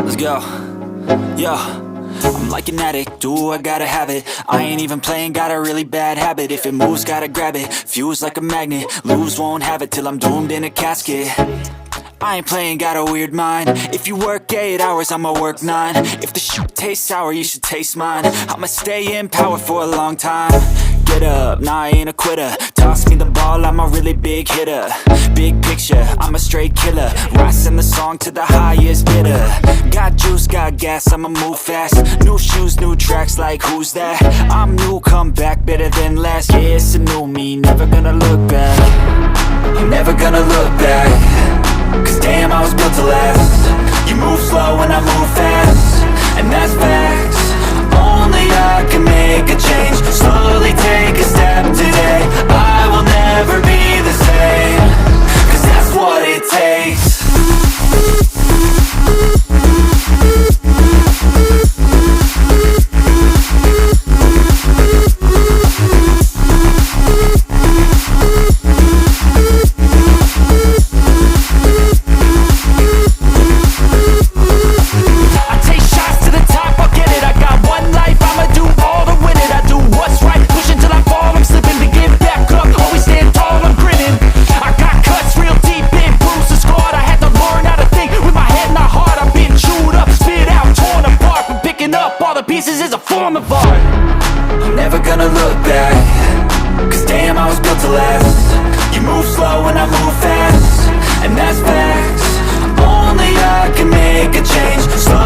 Let's go. Yo, I'm like an addict, do I gotta have it. I ain't even playing, got a really bad habit. If it moves, gotta grab it, fuse like a magnet. Lose, won't have it till I'm doomed in a casket. I ain't playing, got a weird mind. If you work 8 hours, I'ma work 9. If the shit tastes sour, you should taste mine. I'ma stay in power for a long time. Get up, nah, I ain't a quitter. Toss me the ball, I'm a really big hitter. Big picture, I'm a straight killer. Rising the song to the highest bidder. Got juice, got gas, I'ma move fast. New shoes, new tracks, like who's that? I'm new, come back, better than last. Yeah, it's a new me, never gonna look back. I'm never gonna look back. Cause damn, I was built to last. You move slow and I move fast, and that's facts. Only I can make a change. Slowly take a step today. I will never be the same. Cause that's what it takes. Pieces is a form of art. I'm never gonna look back. Cause damn, I was built to last. You move slow and I move fast, and that's facts. Only I can make a change. Slow